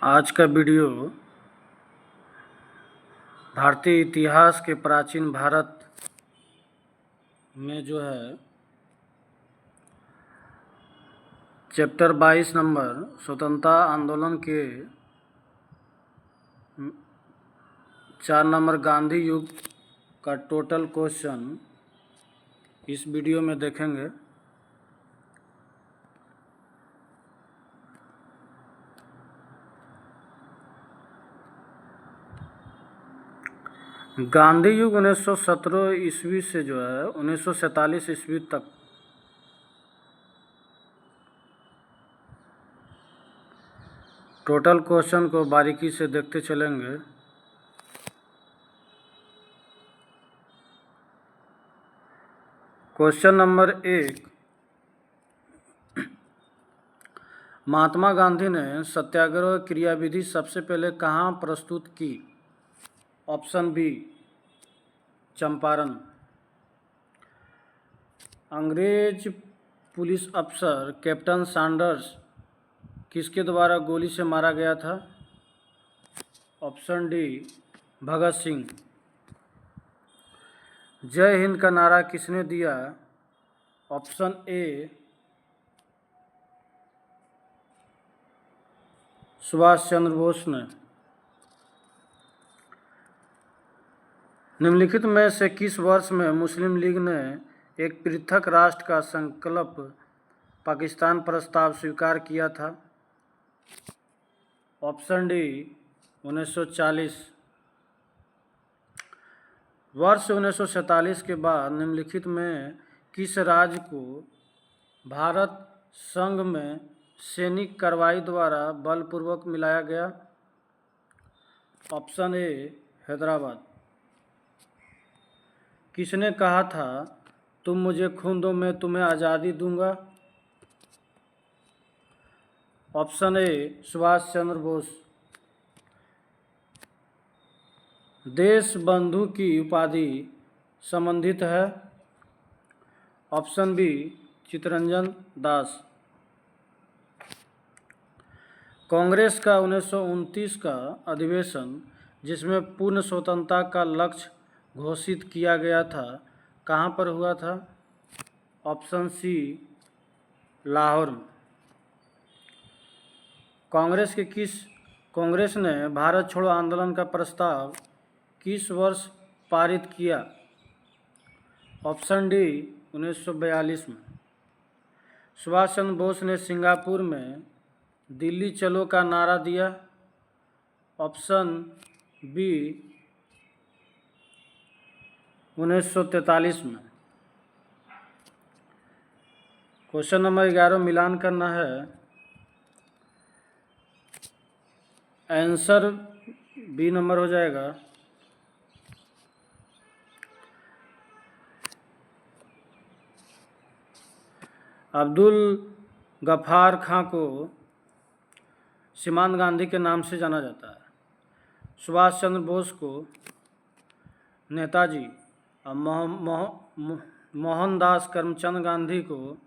आज का वीडियो भारतीय इतिहास के प्राचीन भारत में जो है चैप्टर 22 नंबर स्वतंत्रता आंदोलन के 4 नंबर गांधी युग का टोटल क्वेश्चन इस वीडियो में देखेंगे। गांधी युग 1917 ईस्वी से जो है 1947 ईस्वी तक टोटल क्वेश्चन को बारीकी से देखते चलेंगे। क्वेश्चन नंबर 1, महात्मा गांधी ने सत्याग्रह क्रियाविधि सबसे पहले कहाँ प्रस्तुत की? Option B, Champaran. अंग्रेज पुलिस अफसर कैप्टन सैंडर्स किसके द्वारा गोली से मारा गया था? Option D, Bhagat Singh. जय हिंद का नारा किसने दिया? ऑप्शन ए, सुभाष चंद्र बोस ने। निम्नलिखित में से किस वर्ष में मुस्लिम लीग ने एक पृथक राष्ट्र का संकल्प पाकिस्तान प्रस्ताव स्वीकार किया था? Option D, 1940। वर्ष 1947 के बाद निम्नलिखित में किस राज्य को भारत संघ में सैनिक कार्रवाई द्वारा बलपूर्वक मिलाया गया? Option A, Hyderabad. किसने कहा था तुम मुझे खून दो मैं तुम्हें आज़ादी दूंगा? Option A, Subhash Chandra Bose. देश बंधु की उपाधि संबंधित है? Option B, Chittaranjan Das. कांग्रेस का 1929 का अधिवेशन जिसमें पूर्ण स्वतंत्रता का लक्ष्य घोषित किया गया था कहाँ पर हुआ था? ऑप्शन सी, लाहौर में। कांग्रेस ने भारत छोड़ो आंदोलन का प्रस्ताव किस वर्ष पारित किया? ऑप्शन डी, 1942 में। सुभाष चंद्र बोस ने सिंगापुर में दिल्ली चलो का नारा दिया? ऑप्शन बी, 1943 में। क्वेश्चन नंबर 11 मिलान करना है। आंसर बी नंबर हो जाएगा। अब्दुल गफ्फार खां को सीमांत गांधी के नाम से जाना जाता है। सुभाष चंद्र बोस को नेताजी और मोहनदास करमचंद गांधी को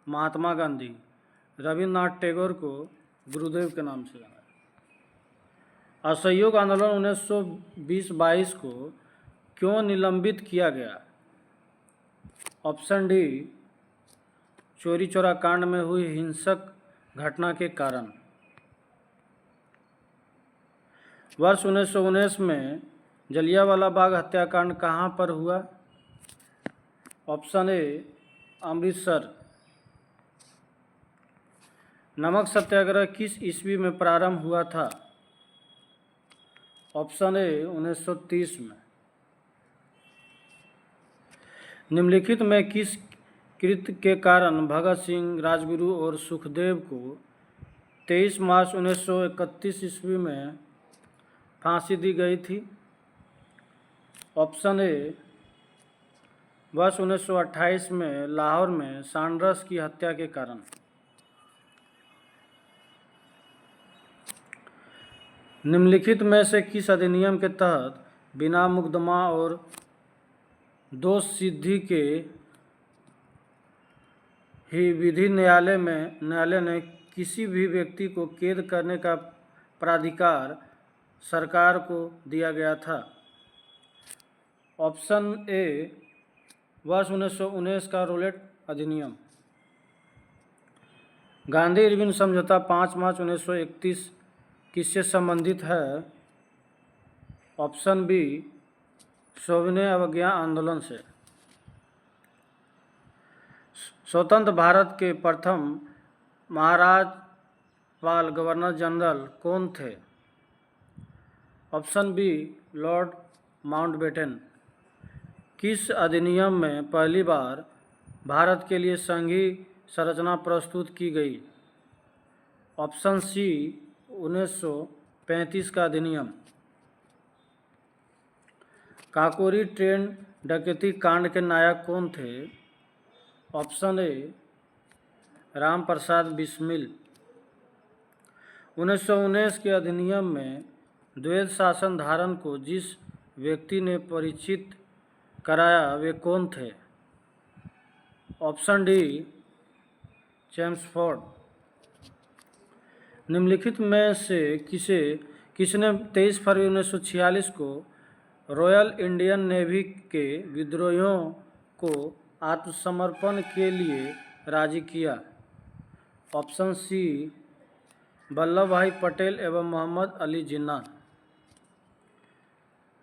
महात्मा गांधी, रविन्द्रनाथ टैगोर को गुरुदेव के नाम से जाना जाता है। असहयोग आंदोलन 1920-22 को क्यों निलंबित किया गया? ऑप्शन डी, चोरी चौरा कांड में हुई हिंसक घटना के कारण। वर्ष 1919 में जलियांवाला बाग हत्याकांड कहाँ पर हुआ? Option A, Amritsar. नमक सत्याग्रह किस ईस्वी में प्रारंभ हुआ था? ऑप्शन ए, 1930 में। निम्नलिखित में किस कृत्य के कारण भगत सिंह, राजगुरु और सुखदेव को 23 मार्च 1931 ईस्वी में फांसी दी गई थी? ऑप्शन ए, वर्ष 1928 में लाहौर में सैंडर्स की हत्या के कारण। निम्नलिखित में से किस अधिनियम के तहत बिना मुकदमा और दोष सिद्धि के ही विधि न्यायालय ने किसी भी व्यक्ति को कैद करने का प्राधिकार सरकार को दिया गया था? ऑप्शन ए वर्ष 1919 का रोलेट अधिनियम। गांधी इरविन समझौता 5 मार्च 1931 किससे संबंधित है? ऑप्शन बी सविनय अवज्ञा आंदोलन से। स्वतंत्र भारत के प्रथम महाराजपाल गवर्नर जनरल कौन थे? Option B Lord Mountbatten. किस अधिनियम में पहली बार भारत के लिए संघीय संरचना प्रस्तुत की गई? ऑप्शन सी 1935 का अधिनियम। काकोरी ट्रेन डकैती कांड के नायक कौन थे? Option A Ram Prasad Bismil. 1919 के अधिनियम में द्वैध शासन धारण को जिस व्यक्ति ने परिचित कराया वे कौन थे? Option D Chelmsford. निम्नलिखित में से किसने 23 फरवरी 1946 को रॉयल इंडियन नेवी के विद्रोहियों को आत्मसमर्पण के लिए राजी किया? ऑप्शन सी वल्लभ भाई पटेल एवं मोहम्मद अली जिन्ना।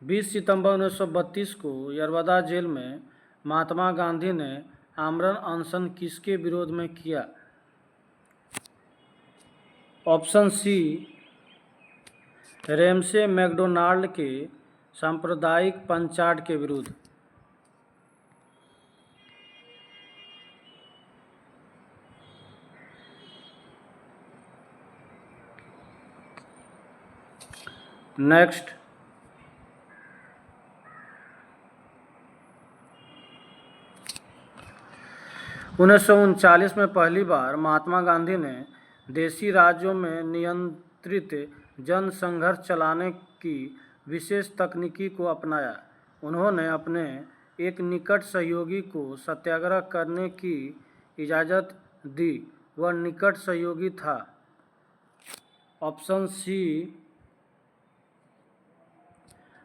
20 सितंबर 1932 को यरवदा जेल में महात्मा गांधी ने आमरण अनशन किसके विरोध में किया? ऑप्शन सी रेमसे मैकडोनाल्ड के सांप्रदायिक पंचाट के विरुद्ध। नेक्स्ट, उन्नीस में पहली बार महात्मा गांधी ने देशी राज्यों में नियंत्रित जनसंघर्ष चलाने की विशेष तकनीकी को अपनाया। उन्होंने अपने एक निकट सहयोगी को सत्याग्रह करने की इजाज़त दी। वह निकट सहयोगी था? ऑप्शन सी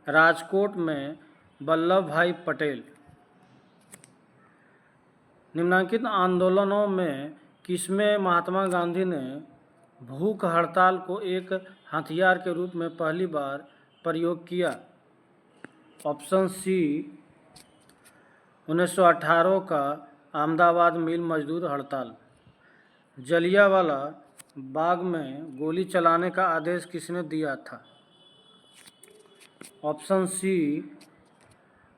राजकोट में वल्लभ भाई पटेल। निम्नलिखित आंदोलनों में किसमें महात्मा गांधी ने भूख हड़ताल को एक हथियार के रूप में पहली बार प्रयोग किया? ऑप्शन सी 1918 का अहमदाबाद मिल मजदूर हड़ताल। जलियांवाला बाग में गोली चलाने का आदेश किसने दिया था? Option C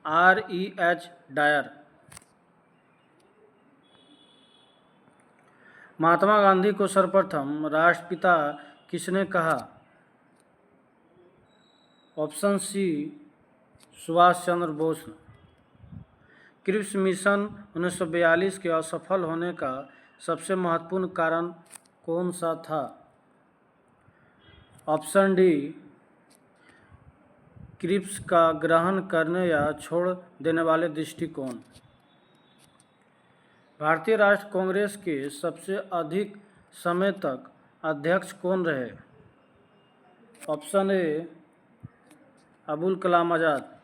R.E.H. Dyer. Mahatma Gandhi को सर्वप्रथम राष्ट्रपिता किसने कहा? Option C Subhash Chandra Bose. Cripps mission 1942 के असफल होने का सबसे महत्वपूर्ण कारण कौन सा था? ऑप्शन डी क्रिप्स का ग्रहण करने या छोड़ देने वाले दृष्टिकोण। भारतीय राष्ट्रीय कांग्रेस के सबसे अधिक समय तक अध्यक्ष कौन रहे? Option A Abul Kalam Azad.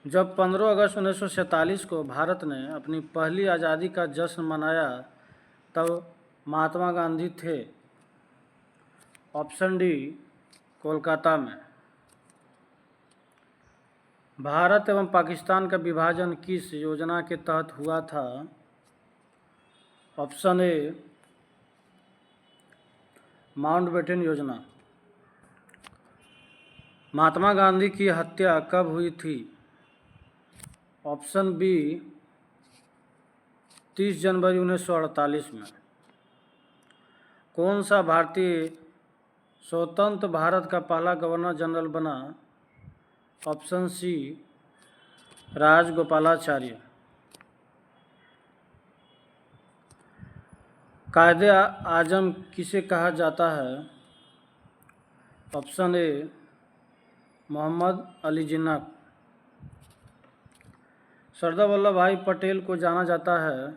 जब 15 अगस्त 1947 को भारत ने अपनी पहली आज़ादी का जश्न मनाया तब महात्मा गांधी थे? ऑप्शन डी कोलकाता में। भारत एवं पाकिस्तान का विभाजन किस योजना के तहत हुआ था? ऑप्शन ए माउंटबेटन योजना। महात्मा गांधी की हत्या कब हुई थी? ऑप्शन बी 30 जनवरी 1948 में। कौन सा भारतीय स्वतंत्र भारत का पहला गवर्नर जनरल बना? Option C Rajagopalachari. कायदे आजम किसे कहा जाता है? Option A Mohammad Ali Jinnah. सरदार वल्लभ भाई पटेल को जाना जाता है?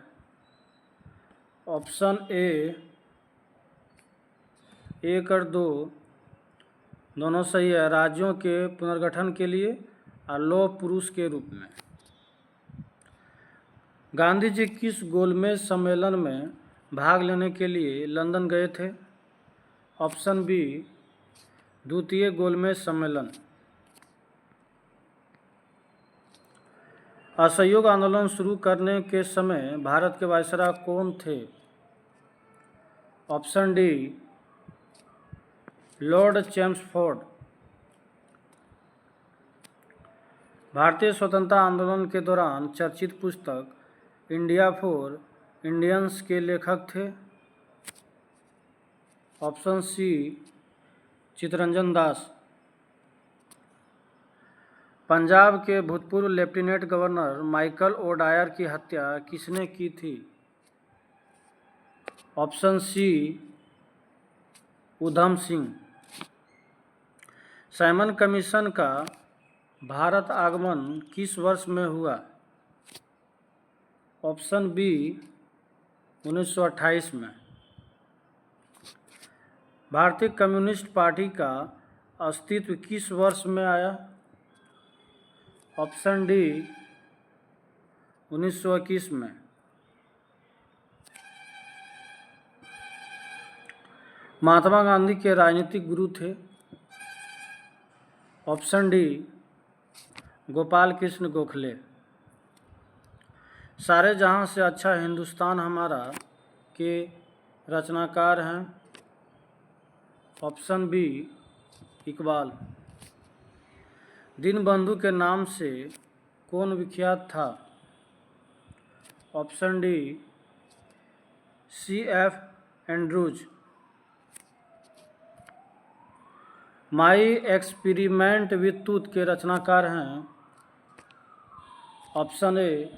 ऑप्शन ए 1 और 2 दोनों सही है, राज्यों के पुनर्गठन के लिए और लौह पुरुष के रूप में। गांधी जी किस गोलमेज सम्मेलन में भाग लेने के लिए लंदन गए थे? ऑप्शन बी, द्वितीय गोलमेज सम्मेलन। असहयोग आंदोलन शुरू करने के समय भारत के वायसराय कौन थे? Option D, Lord Chelmsford. भारतीय स्वतंत्रता आंदोलन के दौरान चर्चित पुस्तक इंडिया फॉर इंडियंस के लेखक थे? ऑप्शन सी, चित्तरंजन दास। पंजाब के भूतपूर्व लेफ्टिनेंट गवर्नर माइकल ओडायर की हत्या किसने की थी? Option C, Udham Singh. Simon commission का भारत आगमन किस वर्ष में हुआ? ऑप्शन बी, 1928 में। भारतीय कम्युनिस्ट पार्टी का अस्तित्व किस वर्ष में आया? ऑप्शन डी, 1921 में। महात्मा गांधी के राजनीतिक गुरु थे? Option D, Gopal Krishna Gokhale. सारे जहां से अच्छा हिंदुस्तान हमारा के रचनाकार हैं? Option B, Iqbal. दीनबंधु के नाम से कौन विख्यात था? Option D, C.F. Andrews. My experiment with tooth के रचनाकार हैं? Option A,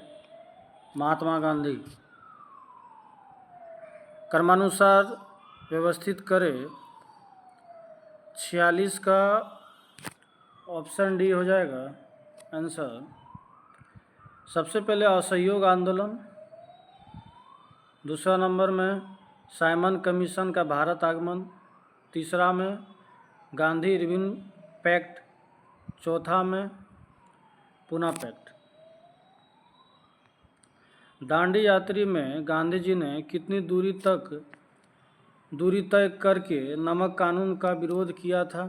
Mahatma Gandhi. क्रमानुसार व्यवस्थित करें, 46 का ऑप्शन डी हो जाएगा आंसर। सबसे पहले असहयोग आंदोलन, दूसरा नंबर में साइमन कमीशन का भारत आगमन, तीसरा में गांधी इरविन पैक्ट, चौथा में पूना पैक्ट। दांडी यात्री में गांधी जी ने कितनी दूरी तय करके नमक कानून का विरोध किया था?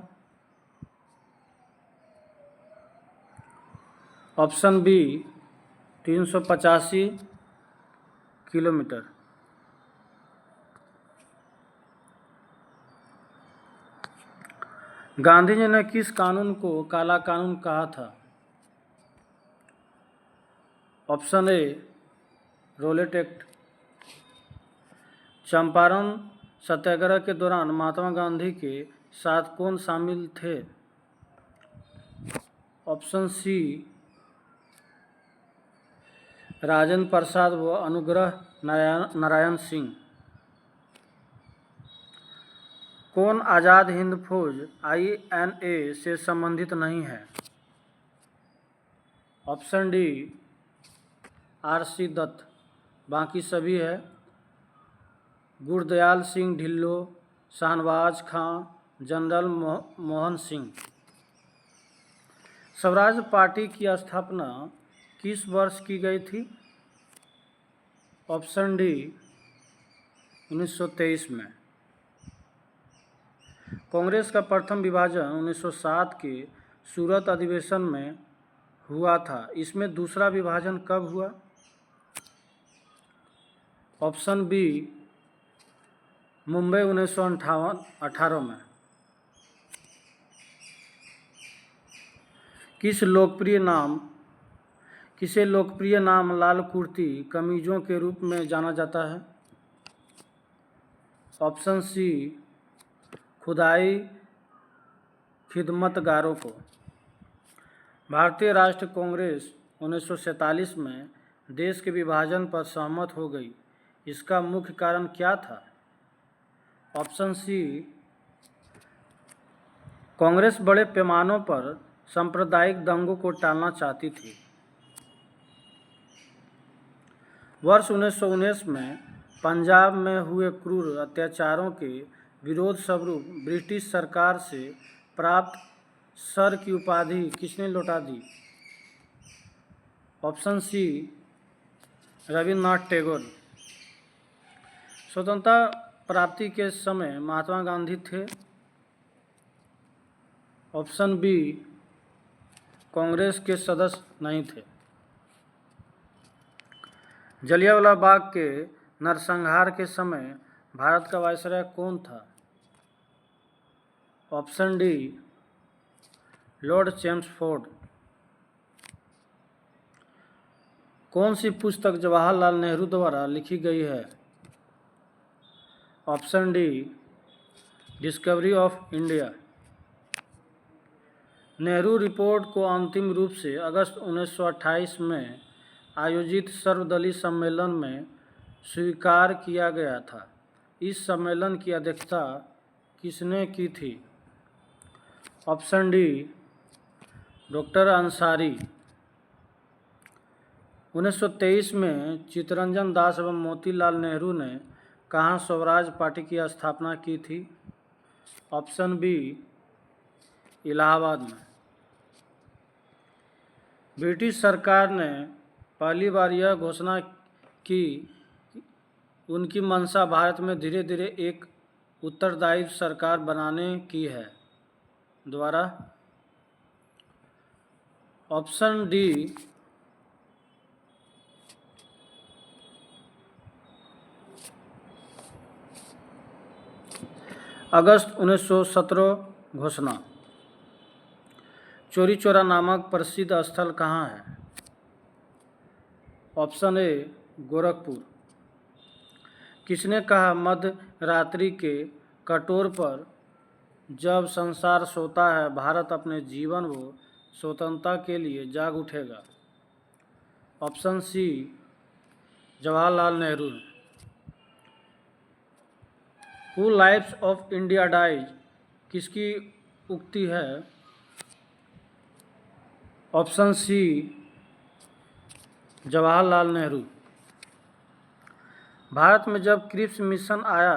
Option B, 385 kilometre. Gandhi ji ने किस कानून को काला कानून कहा था? Option A, Rowlatt act. Champaran Satyagraha के दौरान महात्मा गांधी के साथ कौन शामिल थे? ऑप्शन सी, राजेंद्र प्रसाद व अनुग्रह नारायण सिंह। कौन आज़ाद हिंद फौज INA से संबंधित नहीं है? Option D, RC Dutt. बाकी सभी है। गुरदयाल सिंह ढिल्लो, शाहनवाज खां, जनरल मोहन सिंह। स्वराज पार्टी की स्थापना किस वर्ष की गई थी? ऑप्शन डी, 1923 में। कांग्रेस का प्रथम विभाजन 1907 के सूरत अधिवेशन में हुआ था। इसमें दूसरा विभाजन कब हुआ? ऑप्शन बी, मुंबई 1918 में। किसे लोकप्रिय नाम लाल कुर्ती कमीजों के रूप में जाना जाता है? ऑप्शन सी, खुदाई खिदमतगारों को। भारतीय राष्ट्रीय कांग्रेस 1947 में देश के विभाजन पर सहमत हो गई। इसका मुख्य कारण क्या था? ऑप्शन सी, कांग्रेस बड़े पैमानों पर सांप्रदायिक दंगों को टालना चाहती थी। वर्ष 1919 में पंजाब में हुए क्रूर अत्याचारों के विरोध स्वरूप ब्रिटिश सरकार से प्राप्त सर की उपाधि किसने लौटा दी? Option C Rabindranath Tagore. स्वतंत्रता प्राप्ति के समय महात्मा गांधी थे। ऑप्शन बी कांग्रेस के सदस्य नहीं थे। जलियांवाला बाग के नरसंहार के समय भारत का वायसराय कौन था? Option D Lord Chelmsford. कौन सी पुस्तक जवाहरलाल नेहरू द्वारा लिखी गई है? Option D discovery of India. Nehru report को अंतिम रूप से अगस्त 1928 में आयोजित सर्वदलीय सम्मेलन में स्वीकार किया गया था। इस सम्मेलन की अध्यक्षता किसने की थी? Option D doctor Ansari. 1923 में चित्तरंजन दास एवं मोतीलाल नेहरू ने कहाँ स्वराज पार्टी की स्थापना की थी? ऑप्शन बी इलाहाबाद में। ब्रिटिश सरकार ने पहली बार यह घोषणा की उनकी मंशा भारत में धीरे धीरे एक उत्तरदायी सरकार बनाने की है। द्वारा ऑप्शन डी अगस्त 1917 घोषणा। चौरी चौरा नामक प्रसिद्ध स्थल कहाँ है? ऑप्शन ए गोरखपुर। किसने कहा मध्य रात्रि के कटोर पर जब संसार सोता है भारत अपने जीवन व स्वतंत्रता के लिए जाग उठेगा? Option C Jawaharlal Nehru. Who lives of India dies किसकी उक्ति है? Option C Jawaharlal Nehru. भारत में जब क्रिप्स मिशन आया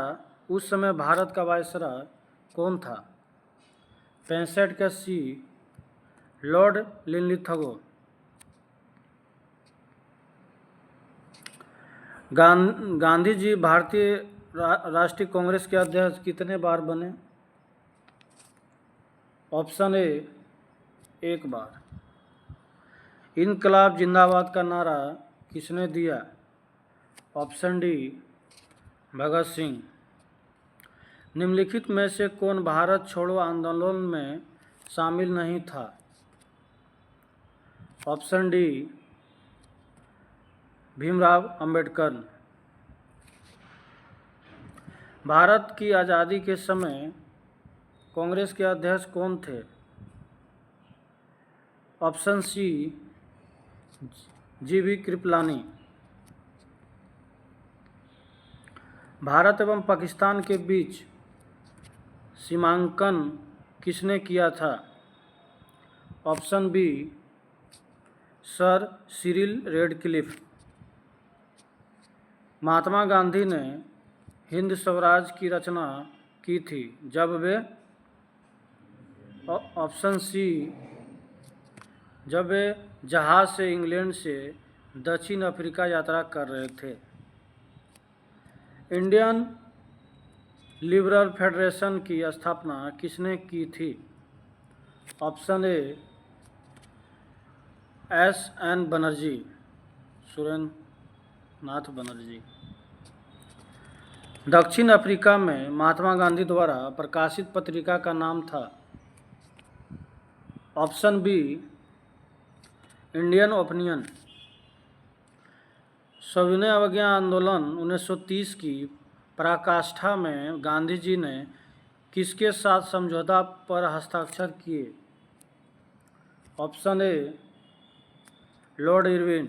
उस समय भारत का वायसराय कौन था? 65 का सी लॉर्ड लिनलिथगो। गांधी जी भारतीय राष्ट्रीय कांग्रेस के अध्यक्ष कितने बार बने? ऑप्शन ए एक बार। इनकलाब जिंदाबाद का नारा किसने दिया? Option D Bhagat Singh. निम्नलिखित में से कौन भारत छोड़ो आंदोलन में शामिल नहीं था? Option D Bhimrao Ambedkar. भारत की आज़ादी के समय कांग्रेस के अध्यक्ष कौन थे? Option C GB. Kripalani. Bharat एवं पाकिस्तान के बीच सीमांकन किसने किया था? Option B sir Cyril Radcliffe. Mahatma Gandhi ने हिंद स्वराज की रचना की थी जब वे ऑप्शन सी जब वे जहाज़ से इंग्लैंड से दक्षिण अफ्रीका यात्रा कर रहे थे। इंडियन लिबरल फेडरेशन की स्थापना किसने की थी? Option A S.N. Banerjee, Surendra Nath Banerjee. दक्षिण अफ्रीका में महात्मा गांधी द्वारा प्रकाशित पत्रिका का नाम था? Option B Indian Opinion. सविनय अवज्ञा आंदोलन 1930 की पराकाष्ठा में गांधी जी ने किसके साथ समझौता पर हस्ताक्षर किए? Option A Lord Irwin.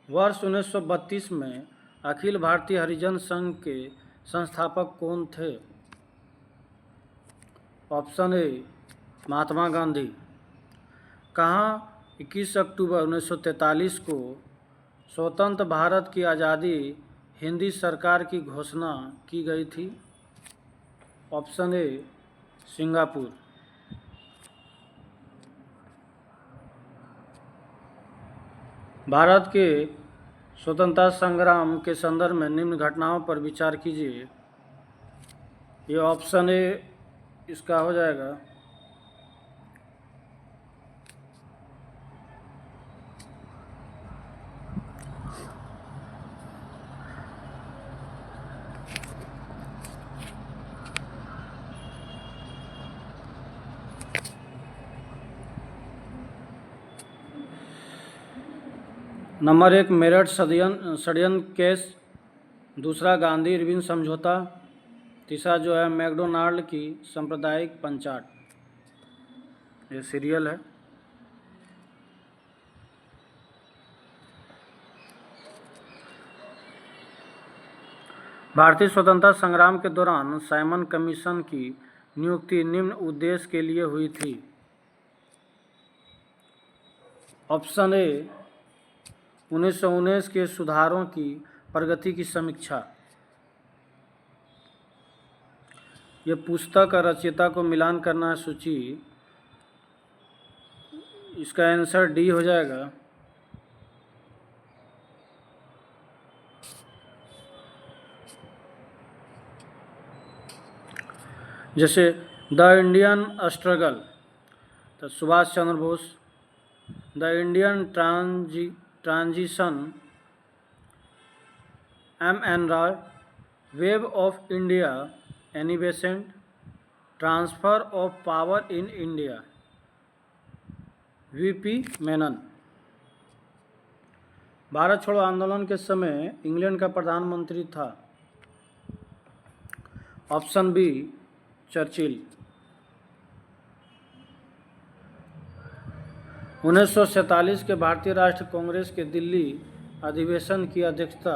वर्ष 1932 में अखिल भारतीय हरिजन संघ के संस्थापक कौन थे? Option A Mahatma Gandhi. कहाँ 21 अक्टूबर 1943 को स्वतंत्र भारत की आज़ादी हिंदी सरकार की घोषणा की गई थी? ऑप्शन ए सिंगापुर। भारत के स्वतंत्रता संग्राम के संदर्भ में निम्न घटनाओं पर विचार कीजिए। ये ऑप्शन ए इसका हो जाएगा। नंबर 1 मेरठ षड्यंत्र केस, दूसरा गांधी इरविन समझौता, तीसरा जो है मैकडोनाल्ड की सांप्रदायिक पंचाट। ये सीरियल है। भारतीय स्वतंत्रता संग्राम के दौरान साइमन कमीशन की नियुक्ति निम्न उद्देश्य के लिए हुई थी। ऑप्शन ए 1919 के सुधारों की प्रगति की समीक्षा। ये पुस्तक और रचयिता को मिलान करना है सूची। इसका आंसर डी हो जाएगा। जैसे द इंडियन स्ट्रगल तो Subhash Chandra Bose, the Indian transition MN. Roy, web of India Annie Besant, transfer of power in India VP. Menon. Bharat छोड़ो आंदोलन के समय इंग्लैंड का प्रधानमंत्री था। Option B Churchill. 1947 के भारतीय राष्ट्रीय कांग्रेस के दिल्ली अधिवेशन की अध्यक्षता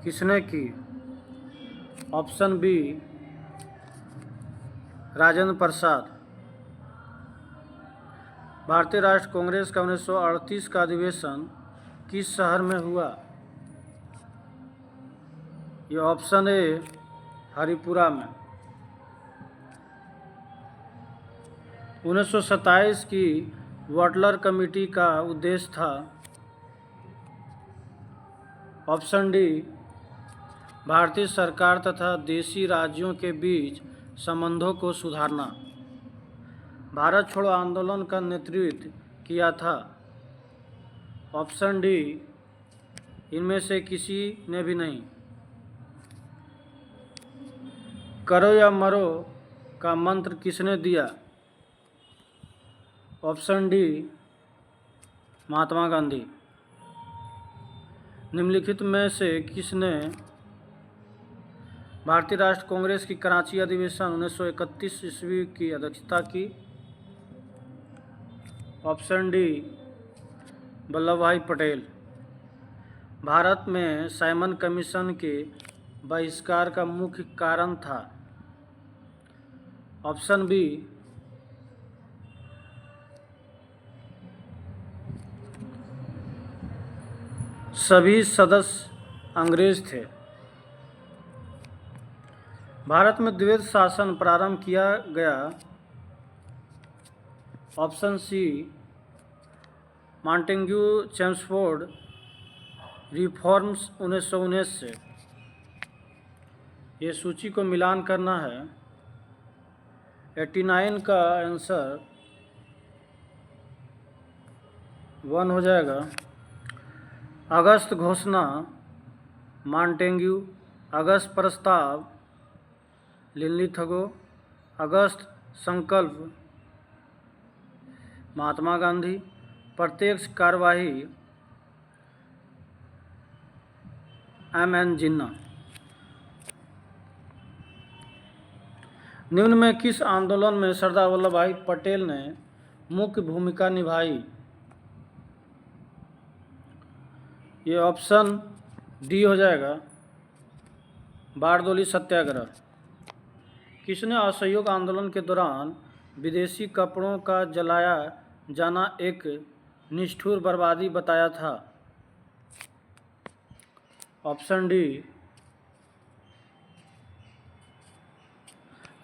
किसने की? Option B Rajendra Prasad. भारतीय राष्ट्रीय कांग्रेस का 1938 का अधिवेशन किस शहर में हुआ? ये ऑप्शन ए हरिपुरा में। 1927 की वाटलर कमेटी का उद्देश्य था। ऑप्शन डी भारतीय सरकार तथा देशी राज्यों के बीच संबंधों को सुधारना। भारत छोड़ो आंदोलन का नेतृत्व किया था। ऑप्शन डी इनमें से किसी ने भी नहीं। करो या मरो का मंत्र किसने दिया? Option D Mahatma Gandhi. निम्नलिखित में से किसने भारतीय राष्ट्रीय कांग्रेस की कराची अधिवेशन 1931 ईस्वी की अध्यक्षता की? Option D Vallabh Bhai Patel. भारत में साइमन कमीशन के बहिष्कार का मुख्य कारण था। ऑप्शन बी सभी सदस्य अंग्रेज थे। भारत में द्वैध शासन प्रारंभ किया गया। Option C Montagu Chelmsford reforms 1919 से। ये सूची को मिलान करना है। 89 का आंसर 1 हो जाएगा। अगस्त घोषणा मॉन्टेग्यू, अगस्त प्रस्ताव लिनलिथगो, अगस्त संकल्प महात्मा गांधी, प्रत्यक्ष कार्यवाही एम.एन. जिन्ना। निम्न में किस आंदोलन में सरदार वल्लभ भाई पटेल ने मुख्य भूमिका निभाई? ये ऑप्शन डी हो जाएगा। बारदोली सत्याग्रह। किसने असहयोग आंदोलन के दौरान विदेशी कपड़ों का जलाया जाना एक निष्ठुर बर्बादी बताया था? Option D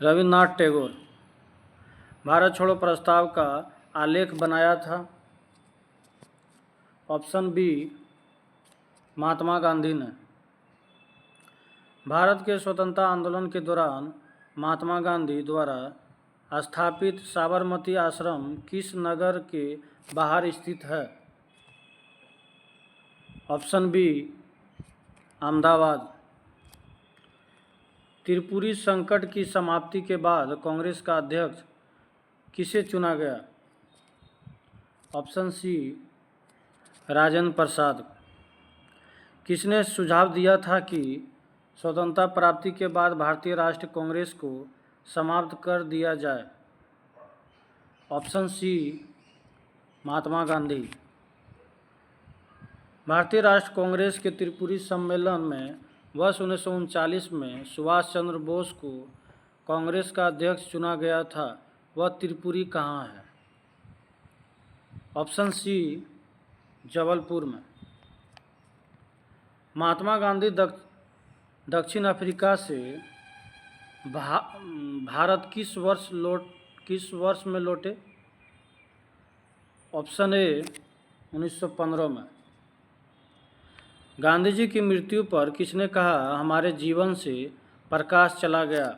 Rabindranath Tagore. भारत छोड़ो प्रस्ताव का आलेख बनाया था। ऑप्शन बी महात्मा गांधी ने। भारत के स्वतंत्रता आंदोलन के दौरान महात्मा गांधी द्वारा स्थापित साबरमती आश्रम किस नगर के बाहर स्थित है? Option B Ahmedabad. त्रिपुरी संकट की समाप्ति के बाद कांग्रेस का अध्यक्ष किसे चुना गया? ऑप्शन सी राजेंद्र प्रसाद। किसने सुझाव दिया था कि स्वतंत्रता प्राप्ति के बाद भारतीय राष्ट्रीय कांग्रेस को समाप्त कर दिया जाए? Option C Mahatma Gandhi. भारतीय राष्ट्र कांग्रेस के त्रिपुरी सम्मेलन में वर्ष 1939 में सुभाष चंद्र बोस को कांग्रेस का अध्यक्ष चुना गया था। वह त्रिपुरी कहाँ है? ऑप्शन सी जबलपुर में। महात्मा गांधी दक्षिण अफ्रीका से भारत किस वर्ष में लौटे? ऑप्शन ए 1915 में। गांधी जी की मृत्यु पर किसने कहा हमारे जीवन से प्रकाश चला गया?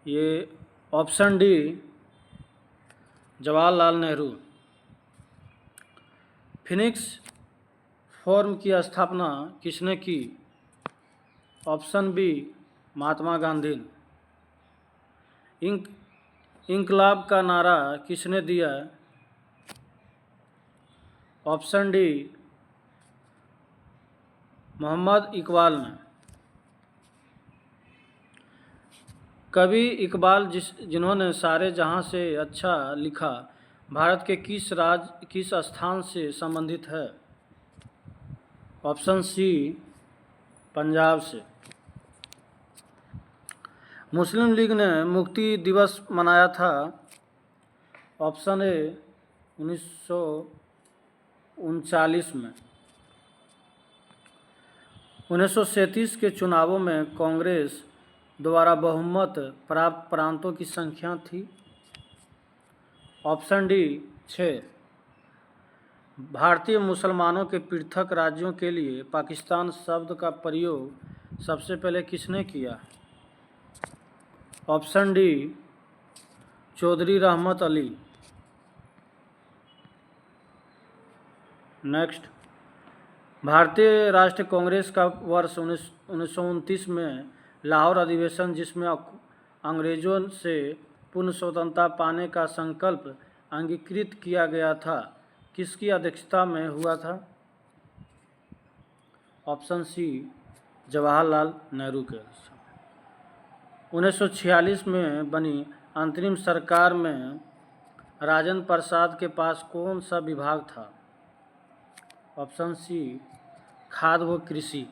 ये option D Jawaharlal Nehru. Phoenix form की स्थापना किसने की? Option B Mahatma Gandhi. इंकलाब का नारा किसने दिया? ऑप्शन डी मोहम्मद इकबाल ने। कवि इकबाल जिन्होंने सारे जहां से अच्छा लिखा भारत के किस स्थान से संबंधित है? ऑप्शन सी पंजाब से। मुस्लिम लीग ने मुक्ति दिवस मनाया था। ऑप्शन ए 1939 में। 1937 के चुनावों में कांग्रेस द्वारा बहुमत प्राप्त प्रांतों की संख्या थी। Option D 6। भारतीय मुसलमानों के पृथक राज्यों के लिए पाकिस्तान शब्द का प्रयोग सबसे पहले किसने किया? ऑप्शन डी चौधरी रहमत अली। नेक्स्ट, भारतीय राष्ट्रीय कांग्रेस का वर्ष 1929 में लाहौर अधिवेशन जिसमें अंग्रेजों से पूर्ण स्वतंत्रता पाने का संकल्प अंगीकृत किया गया था किसकी अध्यक्षता में हुआ था? ऑप्शन सी जवाहरलाल नेहरू के। 1946 में बनी अंतरिम सरकार में राजेंद्र प्रसाद के पास कौन सा विभाग था? ऑप्शन सी खाद्य व कृषि।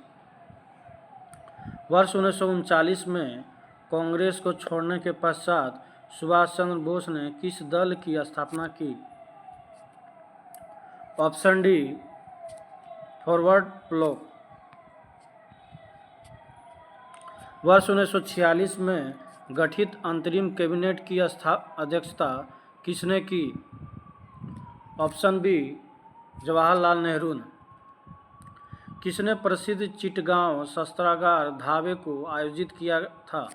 वर्ष 1939 में कांग्रेस को छोड़ने के पश्चात सुभाष चंद्र बोस ने किस दल की स्थापना की? Option D forward block. वर्ष 1946 में गठित अंतरिम कैबिनेट की अध्यक्षता किसने की? ऑप्शन बी जवाहरलाल नेहरू ने। किसने प्रसिद्ध चिटगांव शस्त्रागार धावे को आयोजित किया था?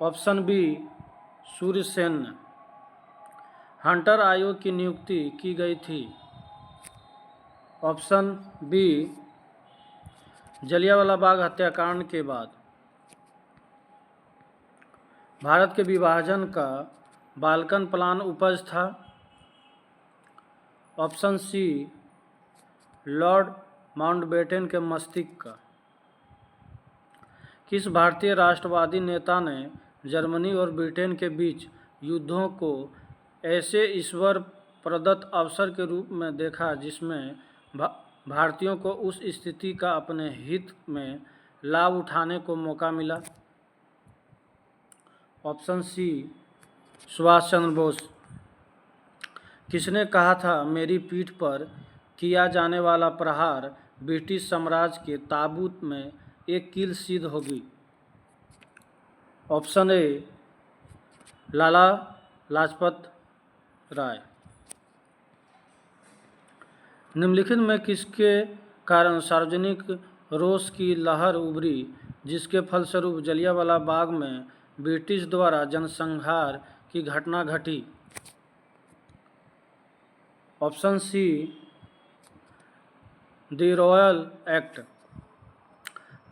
ऑप्शन बी सूर्यसेन ने। हंटर आयोग की नियुक्ति की गई थी। ऑप्शन बी जलियांवाला बाग हत्याकांड के बाद। भारत के विभाजन का बाल्कन प्लान उपज था। ऑप्शन सी लॉर्ड माउंटबेटन के मस्तिष्क का। किस भारतीय राष्ट्रवादी नेता ने जर्मनी और ब्रिटेन के बीच युद्धों को ऐसे ईश्वर प्रदत्त अवसर के रूप में देखा जिसमें भारतीयों को उस स्थिति का अपने हित में लाभ उठाने को मौका मिला? Option C Subhash Chandra Bose. किसने कहा था मेरी पीठ पर किया जाने वाला प्रहार ब्रिटिश साम्राज्य के ताबूत में एक कील सिद्ध होगी। Option A Lala Lajpat Rai. निम्नलिखित में किसके कारण सार्वजनिक रोष की लहर उभरी जिसके फलस्वरूप जलियांवाला बाग में ब्रिटिश द्वारा जनसंहार की घटना घटी? Option C the royal act.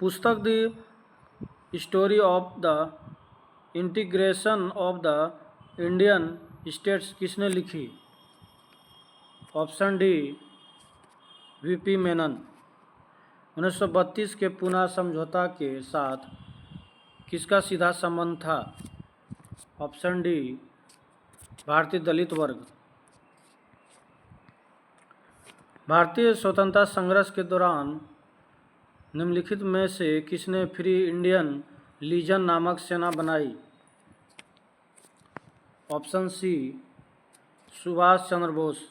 पुस्तक the story of the integration of the Indian states किसने लिखी? Option D VP Menon. 1932 के पुणे समझौता के साथ किसका सीधा संबंध था? ऑप्शन डी भारतीय दलित वर्ग। भारतीय स्वतंत्रता संघर्ष के दौरान निम्नलिखित में से किसने फ्री इंडियन लीजन नामक सेना बनाई? Option C Subhash Chandra Bose.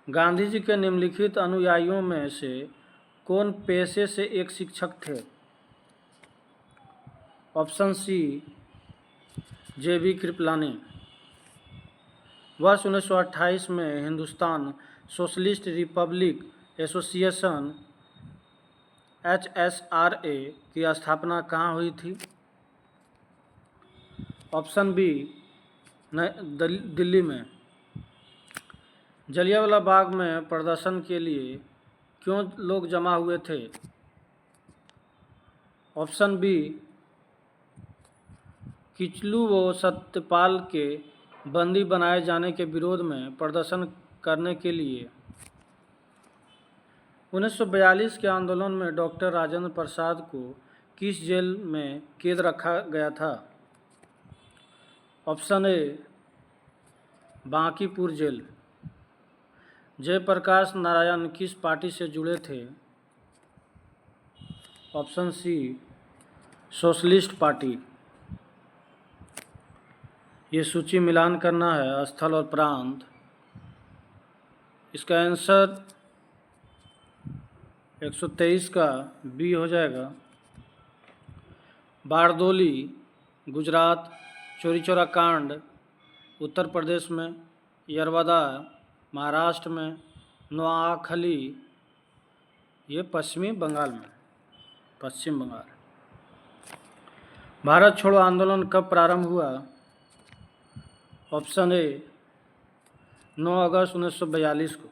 गांधी जी के निम्नलिखित अनुयायियों में से कौन पेशे से एक शिक्षक थे? ऑप्शन सी जेबी कृपलानी। वर्ष 1928 में Hindustan socialist Republic association HSRA की स्थापना कहाँ हुई थी? ऑप्शन बी दिल्ली में। जलियांवाला बाग में प्रदर्शन के लिए क्यों लोग जमा हुए थे? ऑप्शन बी किचलू व सत्यपाल के बंदी बनाए जाने के विरोध में प्रदर्शन करने के लिए। 1942 के आंदोलन में डॉक्टर राजेंद्र प्रसाद को किस जेल में कैद रखा गया था? Option A Bankipur jail. Jayaprakash Narayan किस पार्टी से जुड़े थे? Option C socialist party. ये सूची मिलान करना है स्थल और प्रांत। इसका आंसर 123 का बी हो जाएगा। बारदोली गुजरात, चौरी चौरा कांड उत्तर प्रदेश में, यरवदा महाराष्ट्र में, नोआखली ये पश्चिमी बंगाल में, पश्चिम बंगाल। भारत छोड़ो आंदोलन कब प्रारंभ हुआ? ऑप्शन ए 9 अगस्त 1942 को।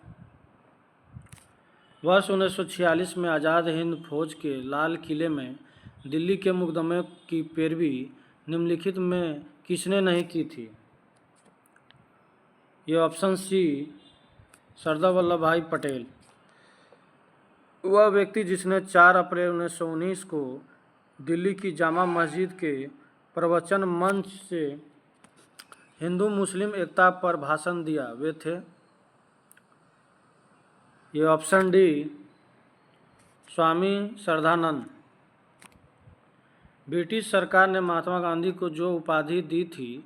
वर्ष 1946 में आज़ाद हिंद फौज के लाल किले में दिल्ली के मुकदमे की पैरवी निम्नलिखित में किसने नहीं की थी? ये ऑप्शन सी सरदार वल्लभ भाई पटेल। वह व्यक्ति जिसने 4 अप्रैल 1919 को दिल्ली की जामा मस्जिद के प्रवचन मंच से हिंदू मुस्लिम एकता पर भाषण दिया वे थे। ये option D Swami Shraddhanand. British सरकार ने महात्मा गांधी को जो उपाधि दी थी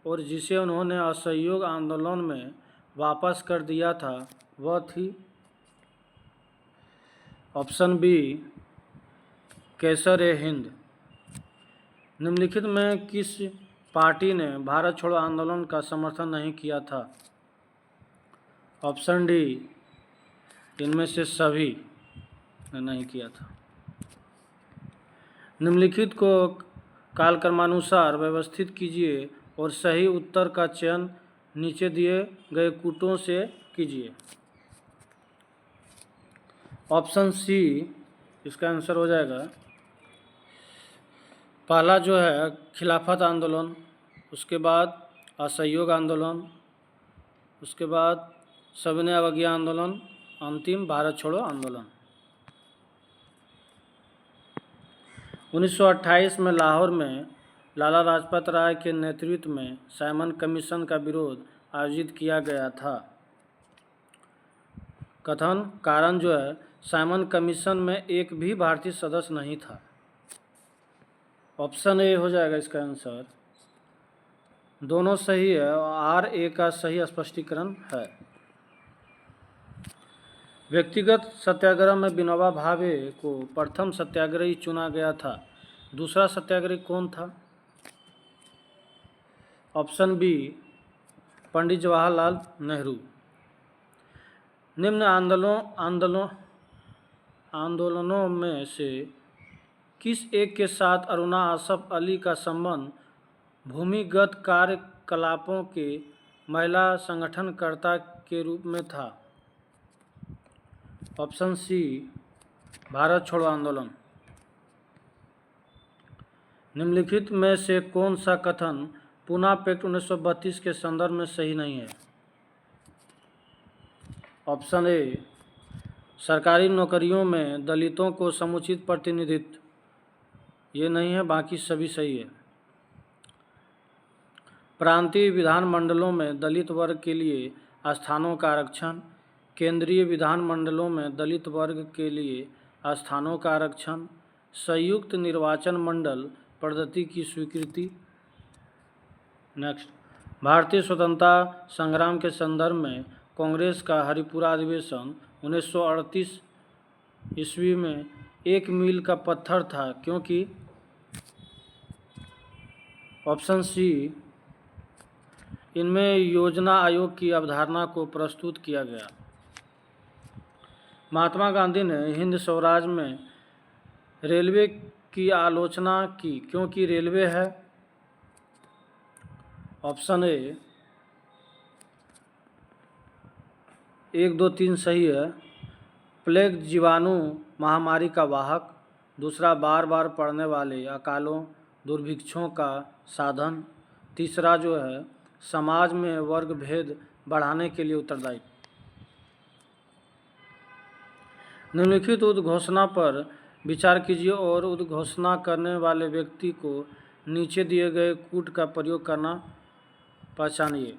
और जिसे उन्होंने असहयोग आंदोलन में वापस कर दिया था वह थी? Option B Kaiser i Hind. निम्नलिखित में किस पार्टी ने भारत छोड़ो आंदोलन का समर्थन नहीं किया था? ऑप्शन डी इनमें से सभी ने नहीं किया था। निम्नलिखित को कालक्रमानुसार व्यवस्थित कीजिए और सही उत्तर का चयन नीचे दिए गए कूटों से कीजिए। ऑप्शन सी इसका आंसर हो जाएगा। पहला जो है खिलाफत आंदोलन, उसके बाद असहयोग आंदोलन, उसके बाद सविनय अवज्ञा आंदोलन, अंतिम भारत छोड़ो आंदोलन। 1928 में लाहौर में लाला लाजपत राय के नेतृत्व में साइमन कमीशन का विरोध आयोजित किया गया था। कथन कारण जो है साइमन कमीशन में एक भी भारतीय सदस्य नहीं था। ऑप्शन ए हो जाएगा इसका आंसर। दोनों सही है और आर ए का सही स्पष्टीकरण है। व्यक्तिगत सत्याग्रह में विनोबा भावे को प्रथम सत्याग्रही चुना गया था। दूसरा सत्याग्रही कौन था? Option B Pandit Jawaharlal Nehru. निम्न आंदोलनों में से किस एक के साथ अरुणा आसफ अली का संबंध भूमिगत कार्यकलापों के महिला संगठनकर्ता के रूप में था? ऑप्शन सी भारत छोड़ो आंदोलन। निम्नलिखित में से कौन सा कथन पूना पैक्ट 1932 के संदर्भ में सही नहीं है? ऑप्शन ए सरकारी नौकरियों में दलितों को समुचित प्रतिनिधित्व, ये नहीं है, बाकी सभी सही है। प्रांतीय विधानमंडलों में दलित वर्ग के लिए स्थानों का आरक्षण, केंद्रीय विधानमंडलों में दलित वर्ग के लिए स्थानों का आरक्षण, संयुक्त निर्वाचन मंडल पद्धति की स्वीकृति। नेक्स्ट, भारतीय स्वतंत्रता संग्राम के संदर्भ में कांग्रेस का हरिपुरा अधिवेशन 1938 ईस्वी में एक मील का पत्थर था, क्योंकि ऑप्शन सी इनमें योजना आयोग की अवधारणा को प्रस्तुत किया गया। महात्मा गांधी ने हिंद स्वराज में रेलवे की आलोचना की, क्योंकि रेलवे है। ऑप्शन ए 1, 2, 3 सही है। प्लेग जीवाणु महामारी का वाहक। दूसरा, बार बार पड़ने वाले अकालों दुर्भिक्षों का साधन। तीसरा जो है समाज में वर्ग भेद बढ़ाने के लिए उत्तरदायी। निम्नलिखित उद्घोषणा पर विचार कीजिए और उद्घोषणा करने वाले व्यक्ति को नीचे दिए गए कूट का प्रयोग करना पहचानिए।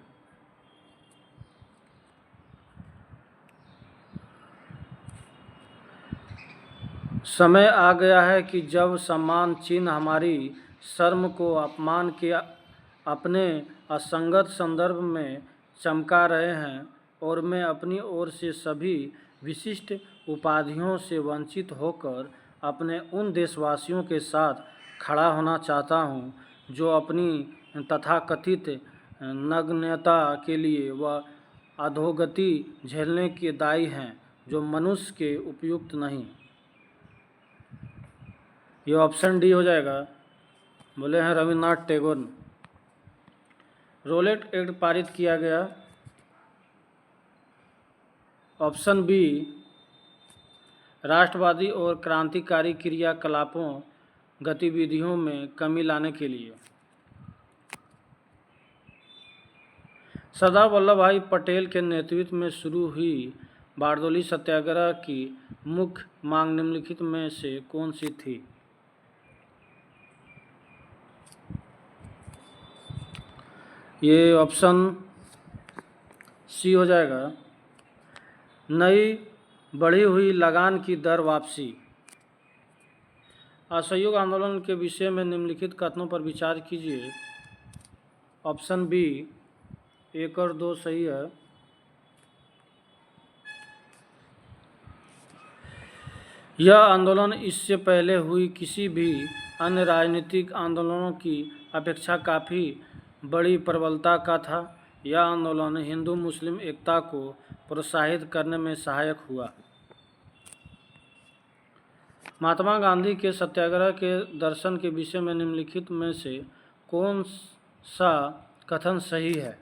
समय आ गया है कि जब सम्मान चिन्ह हमारी शर्म को अपमान के अपने असंगत संदर्भ में चमका रहे हैं, और मैं अपनी ओर से सभी विशिष्ट उपाधियों से वंचित होकर अपने उन देशवासियों के साथ खड़ा होना चाहता हूं, जो अपनी तथाकथित नग्नता के लिए व अधोगति झेलने के दायी हैं, जो मनुष्य के उपयुक्त नहीं। ये ऑप्शन डी हो जाएगा, बोले हैं रविन्द्रनाथ टैगोर ने। रोलेट एक्ट पारित किया गया। ऑप्शन बी राष्ट्रवादी और क्रांतिकारी क्रियाकलापों गतिविधियों में कमी लाने के लिए। सरदार वल्लभ भाई पटेल के नेतृत्व में शुरू हुई बारडोली सत्याग्रह की मुख्य मांग निम्नलिखित में से कौन सी थी? ये ऑप्शन सी हो जाएगा, नई बढ़ी हुई लगान की दर वापसी। असहयोग आंदोलन के विषय में निम्नलिखित कथनों पर विचार कीजिए। ऑप्शन बी 1 और 2 सही है। यह आंदोलन इससे पहले हुई किसी भी अन्य राजनीतिक आंदोलनों की अपेक्षा काफ़ी बड़ी प्रबलता का था। यह आंदोलन हिंदू मुस्लिम एकता को प्रोत्साहित करने में सहायक हुआ। महात्मा गांधी के सत्याग्रह के दर्शन के विषय में निम्नलिखित में से कौन सा कथन सही है?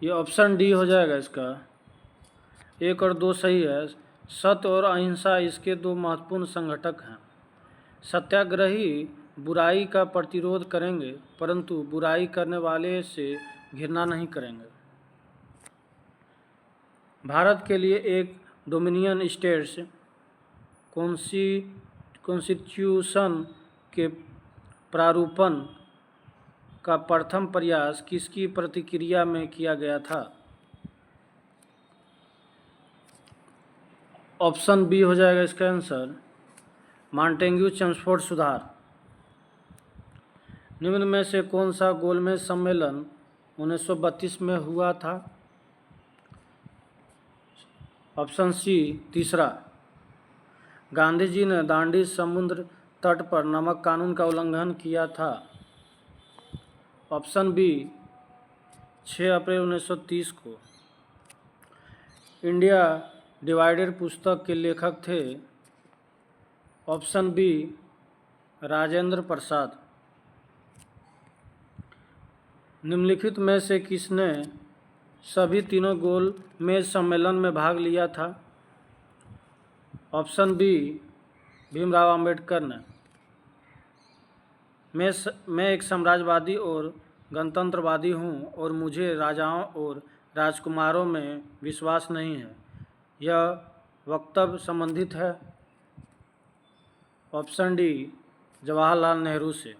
ये ऑप्शन डी हो जाएगा इसका। 1 और 2 सही है। सत्य और अहिंसा इसके 2 महत्वपूर्ण संघटक हैं। सत्याग्रही बुराई का प्रतिरोध करेंगे, परंतु बुराई करने वाले से घृणा नहीं करेंगे। भारत के लिए एक डोमिनियन स्टेट्स कॉन्स्टिट्यूशन के प्रारूपण का प्रथम प्रयास किसकी प्रतिक्रिया में किया गया था? ऑप्शन बी हो जाएगा इसका आंसर, मॉन्टेग्यू चेम्सफोर्ड सुधार। निम्न में से कौन सा गोलमेज सम्मेलन 1932 में हुआ था? ऑप्शन सी तीसरा, गांधी जी ने दांडी समुद्र तट पर नमक कानून का उल्लंघन किया था। ऑप्शन बी 6 अप्रैल 1930 को। इंडिया डिवाइडेड पुस्तक के लेखक थे। Option B Rajendra Prasad. निम्नलिखित में से किसने सभी तीनों गोल मेज सम्मेलन में भाग लिया था? ऑप्शन बी भीमराव अंबेडकर ने। मैं एक साम्राज्यवादी और गणतंत्रवादी हूँ और मुझे राजाओं और राजकुमारों में विश्वास नहीं है। यह वक्तव्य संबंधित है ऑप्शन डी जवाहरलाल नेहरू से।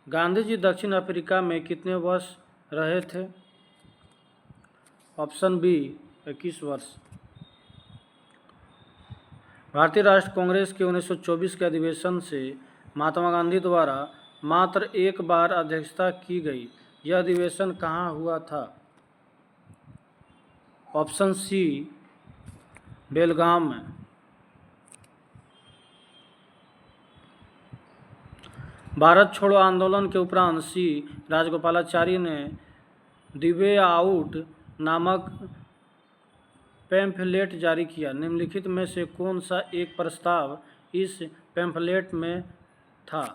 गांधी जी दक्षिण अफ्रीका में कितने वर्ष रहे थे? ऑप्शन बी 21 वर्ष। भारतीय राष्ट्रीय कांग्रेस के 1924 के अधिवेशन से महात्मा गांधी द्वारा मात्र एक बार अध्यक्षता की गई। यह अधिवेशन कहाँ हुआ था? ऑप्शन सी बेलगाम में। भारत छोड़ो आंदोलन के उपरांत सी राजगोपालाचारी ने द वे आउट नामक पैम्फलेट जारी किया। निम्नलिखित में से कौन सा एक प्रस्ताव इस पैम्फलेट में था?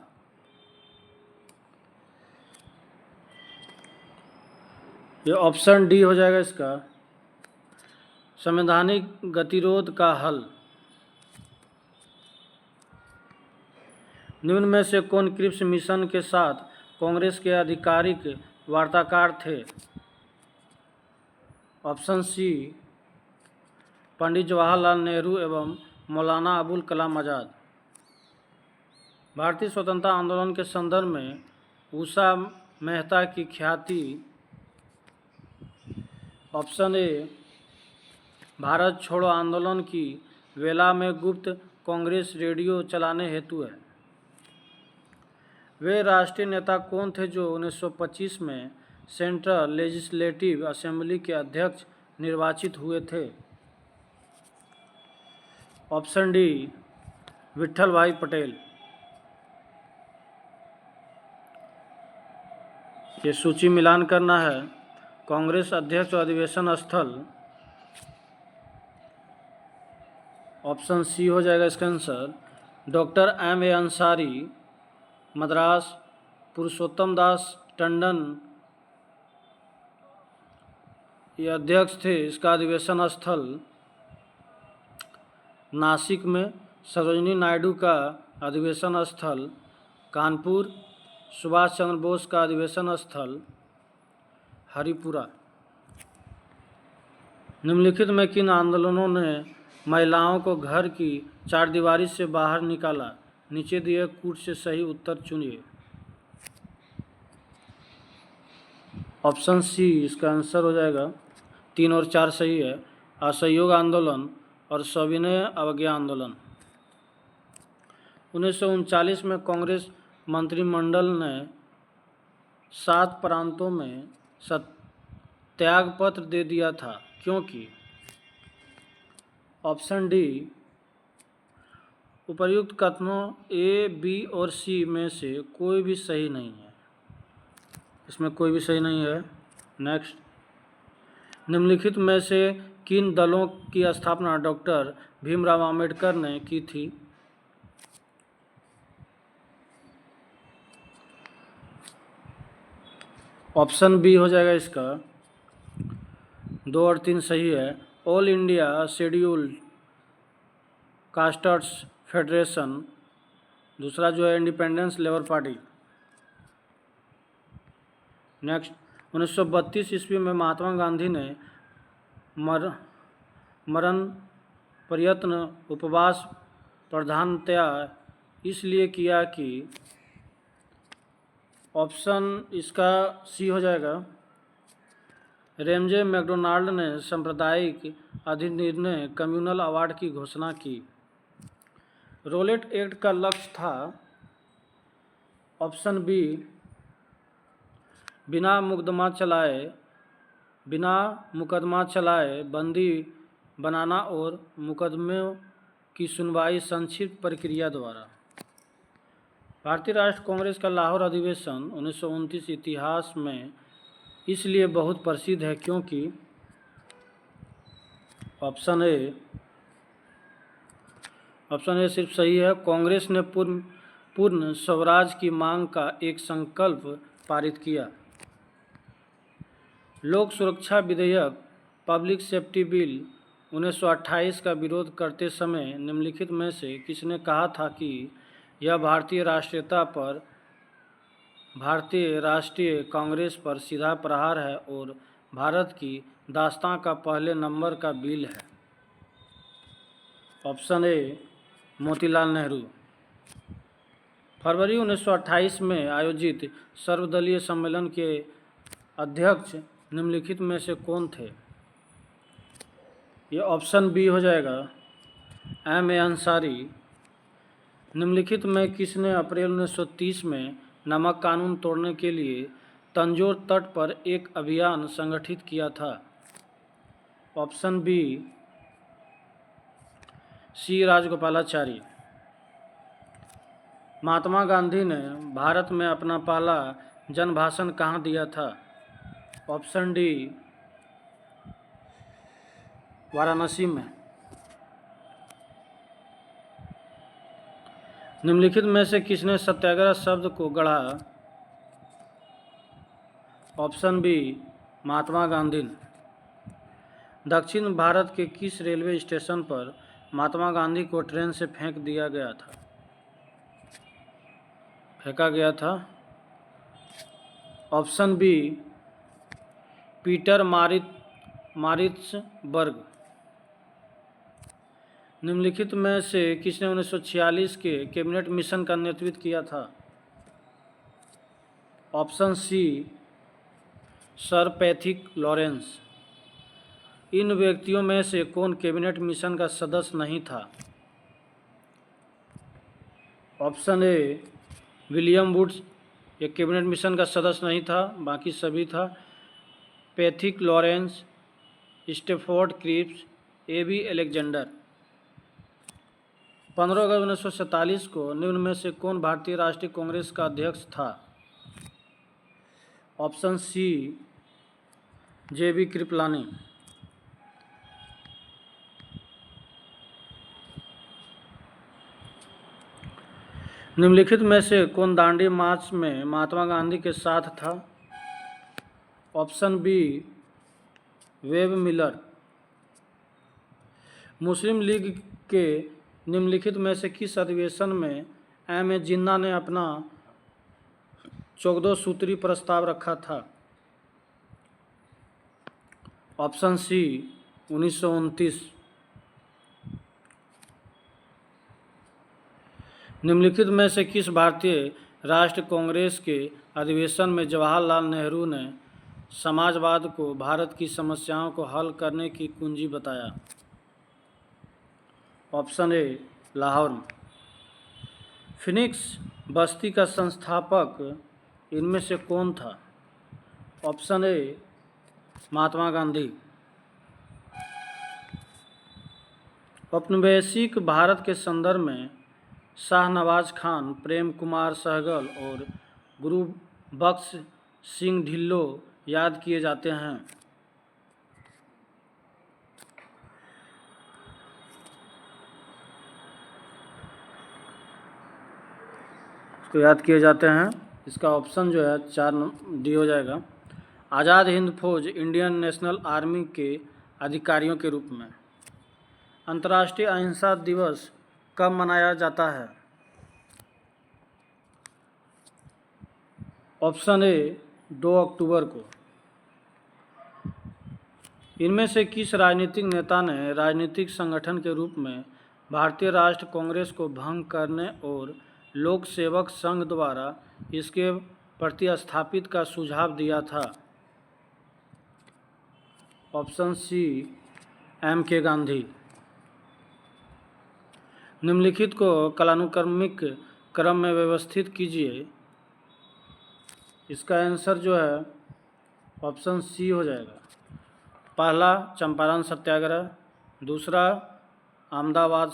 ये ऑप्शन डी हो जाएगा इसका, संवैधानिक गतिरोध का हल। निम्न में से कौन क्रिप्स मिशन के साथ कांग्रेस के आधिकारिक वार्ताकार थे? ऑप्शन सी पंडित जवाहरलाल नेहरू एवं मौलाना अबुल कलाम आज़ाद। भारतीय स्वतंत्रता आंदोलन के संदर्भ में उषा मेहता की ख्याति। ऑप्शन ए भारत छोड़ो आंदोलन की वेला में गुप्त कांग्रेस रेडियो चलाने हेतु है। वे राष्ट्रीय नेता कौन थे जो 1925 में सेंट्रल लेजिस्लेटिव असेंबली के अध्यक्ष निर्वाचित हुए थे? ऑप्शन डी विट्ठल भाई पटेल। ये सूची मिलान करना है। कांग्रेस अध्यक्ष और अधिवेशन स्थल ऑप्शन सी हो जाएगा इसका answer. Doctor M A Ansari, Madras. Purushottam Das Tandon ये अध्यक्ष थे। इसका अधिवेशन स्थल नासिक में। सरोजिनी नायडू का अधिवेशन स्थल कानपुर। सुभाष चंद्र बोस का अधिवेशन स्थल हरिपुरा। निम्नलिखित में किन आंदोलनों ने महिलाओं को घर की चारदीवारी से बाहर निकाला? नीचे दिए कूट से सही उत्तर चुनिए। ऑप्शन सी इसका आंसर हो जाएगा। 3 और 4 सही है। असहयोग आंदोलन और सविनय अवज्ञा आंदोलन। 1939 में कांग्रेस मंत्रिमंडल ने 7 प्रांतों में त्यागपत्र दे दिया था क्योंकि? ऑप्शन डी उपर्युक्त कथनों ए, बी और सी में से कोई भी सही नहीं है। इसमें कोई भी सही नहीं है। नेक्स्ट, निम्नलिखित में से किन दलों की स्थापना डॉक्टर भीमराव अंबेडकर ने की थी? ऑप्शन बी हो जाएगा इसका। 2 और 3 सही है। All India scheduled casters federation. दूसरा जो है इंडिपेंडेंस लेबर पार्टी। नेक्स्ट, 1932 ईस्वी में महात्मा गांधी ने मरण प्रयत्न उपवास प्रधानतया इसलिए किया कि? ऑप्शन इसका सी हो जाएगा। रेमजे मैकडोनाल्ड ने सांप्रदायिक अधिनिर्णय कम्युनल अवार्ड की घोषणा की। रोलेट एक्ट का लक्ष्य था। ऑप्शन बी बिना मुकदमा चलाए बिना मुकदमा चलाए बंदी बनाना और मुकदमों की सुनवाई संक्षिप्त प्रक्रिया द्वारा। भारतीय राष्ट्रीय कांग्रेस का लाहौर अधिवेशन 1929 इतिहास में इसलिए बहुत प्रसिद्ध है क्योंकि ऑप्शन ए सिर्फ सही है। कांग्रेस ने पूर्ण स्वराज की मांग का एक संकल्प पारित किया। लोक सुरक्षा विधेयक पब्लिक सेफ्टी बिल 1928 का विरोध करते समय निम्नलिखित में से किसने कहा था कि यह भारतीय राष्ट्रीय कांग्रेस पर सीधा प्रहार है और भारत की दास्तां का पहले नंबर का बिल है? Option A Motilal Nehru. फरवरी 1928 में आयोजित सर्वदलीय सम्मेलन के अध्यक्ष निम्नलिखित में से कौन थे? ये ऑप्शन बी हो जाएगा, M.A. अंसारी। निम्नलिखित में किसने अप्रैल 1930 में नमक कानून तोड़ने के लिए तंजौर तट पर एक अभियान संगठित किया था? ऑप्शन बी, सी राजगोपालाचारी। महात्मा गांधी ने भारत में अपना पहला जनभाषण कहाँ दिया था? ऑप्शन डी, वाराणसी में। निम्नलिखित में से किसने सत्याग्रह शब्द को गढ़ा? ऑप्शन बी, महात्मा गांधी ने। दक्षिण भारत के किस रेलवे स्टेशन पर महात्मा गांधी को ट्रेन से फेंका गया था? Option B, Pietermaritzburg. निम्नलिखित में से किसने 1946 के कैबिनेट मिशन का नेतृत्व किया था? Option C, sir Pethick Lawrence. इन व्यक्तियों में से कौन कैबिनेट मिशन का सदस्य नहीं था? ऑप्शन ए, विलियम वुड्स एक कैबिनेट मिशन का सदस्य नहीं था, बाकी सभी था। Pethick Lawrence, Stafford Cripps, A.B. Alexander. 15 अगस्त 1947 को निम्न में से कौन भारतीय राष्ट्रीय कांग्रेस का अध्यक्ष था? Option C, J.B. कृपलानी। निम्नलिखित में से कौन दांडी मार्च में महात्मा गांधी के साथ था? Option B, Webb Miller. Muslim League के निम्नलिखित में से किस अधिवेशन में M.A. जिन्ना ने अपना 14 सूत्री प्रस्ताव रखा था? Option C, 1929। निम्नलिखित में से किस भारतीय राष्ट्रीय कांग्रेस के अधिवेशन में जवाहरलाल नेहरू ने समाजवाद को भारत की समस्याओं को हल करने की कुंजी बताया? ऑप्शन ए, लाहौर में। फिनिक्स बस्ती का संस्थापक इनमें से कौन था? ऑप्शन ए, महात्मा गांधी। औपनिवेशिक भारत के संदर्भ में शाहनवाज खान, प्रेम कुमार सहगल और गुरुबख्श सिंह ढिल्लों याद किए जाते हैं। इसको याद किए जाते हैं। इसका ऑप्शन जो है 4 डी हो जाएगा। आज़ाद हिंद फौज इंडियन नेशनल आर्मी के अधिकारियों के रूप में। अंतर्राष्ट्रीय अहिंसा दिवस कब मनाया जाता है? ऑप्शन ए, 2 अक्टूबर को। इनमें से किस राजनीतिक नेता ने राजनीतिक संगठन के रूप में भारतीय राष्ट्रीय कांग्रेस को भंग करने और लोक सेवक संघ द्वारा इसके प्रतिस्थापित का सुझाव दिया था? Option C, M.K. गांधी। निम्नलिखित को कालानुक्रमिक क्रम में व्यवस्थित कीजिए। इसका आंसर जो है ऑप्शन सी हो जाएगा। पहला चंपारण सत्याग्रह, दूसरा अहमदाबाद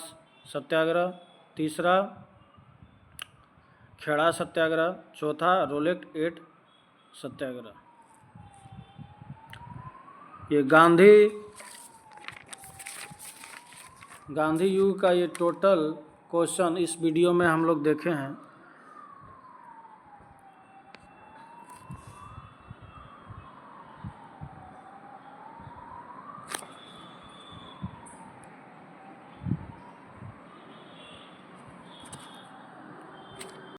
सत्याग्रह, तीसरा खेड़ा सत्याग्रह, चौथा रोलेट 8 सत्याग्रह। ये गांधी युग का ये टोटल क्वेश्चन इस वीडियो में हम लोग देखे हैं।